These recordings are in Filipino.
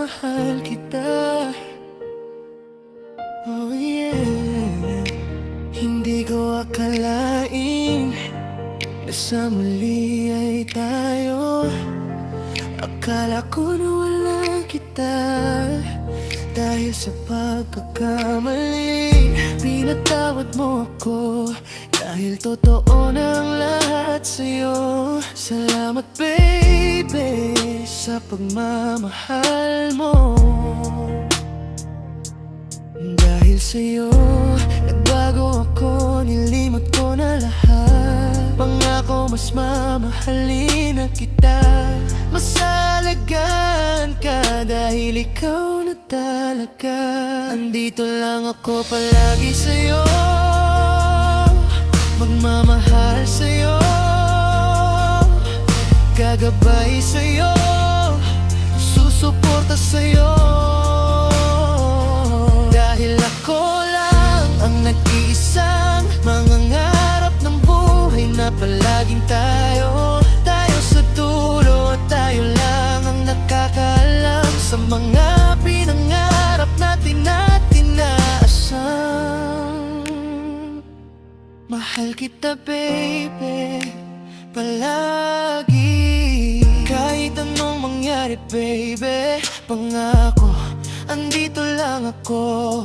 mahal kita. Oh yeah. Hindi ko akalain na sa muli ay tayo. Akala ko na wala kita dahil sa pagkakamali. Pinatawad mo ako dahil totoo na ang lahat sa'yo. Salamat baby sa pagmamahal mo. Dahil sa'yo nagbago ako, nilimot ko na lahat. Pangako mas mamahalin na kita, masalagaan ka dahil ikaw na talaga. Andito lang ako palagi sa'yo, magmamahal sa'yo, gagabay sa'yo, susuporta sa'yo. Dahil ako lang ang nag-iisang mangangarap ng buhay na palaging tayo. Tayo sa dulo at tayo lang ang nakakaalam sa mga pinangarap natin at inaasam. Mahal kita baby, palagi. Kahit anong mangyari baby, pangako andito lang ako.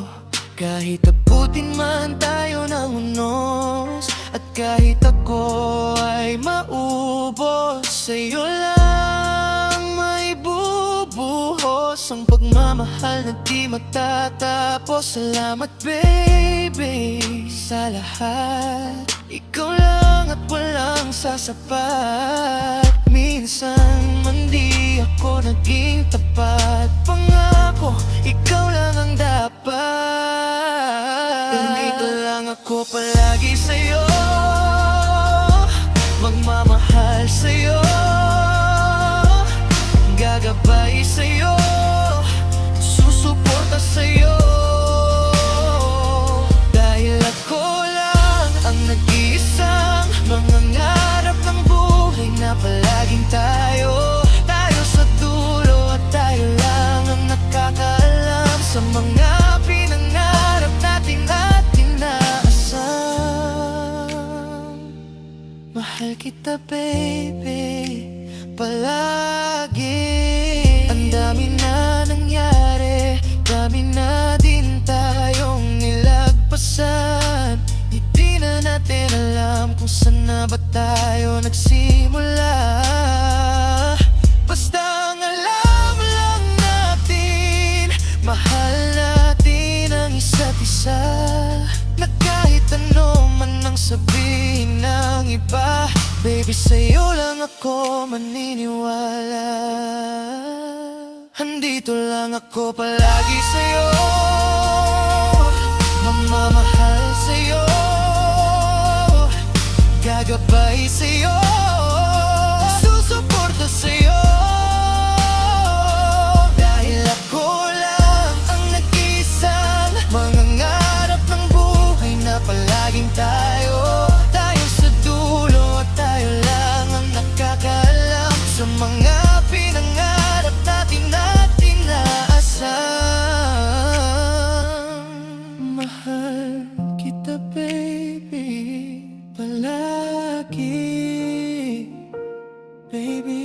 Kahit abutin man tayo ng unos, at kahit ako ay maubos, sa'yo lang may bubuhos ang pagmamahal na di matatapos. Salamat baby sa lahat, ikaw lang at walang sasapat. Minsan man di ako naging tapat, pangako ikaw lang ang dapat. Nandito lang ako palagi sa'yo, magmamahal sa'yo, gagabay sa'yo, susuporta sa'yo. Dahil ako lang ang nag-iisang mangangarap ng buhay na palaging tayo. Tayo sa dulo at tayo lang ang nakakaalam sa mga pinangarap natin at inaasam. Mahal kita baby, palagi. Ang dami na nangyari, dami na din tayong nilagpasan. Hindi na natin alam kung saan na ba tayo nagsimula. Basta ang alam lang natin, mahal natin ang isa't isa. Na kahit ano man ang sabihin ng iba, baby sa'yo lang ako maniniwala. Andito lang ako palagi sa'yo, mamamahal sa'yo, gagabay sa'yo, susuporta sa'yo. Dahil ako lang ang nag-iisang mangangarap ng buhay na palaging tayo. Tayo sa dulo at tayo lang ang nakakaalam sa mga pinangarap natin at inaasam. Mahal kita baby, palagi baby.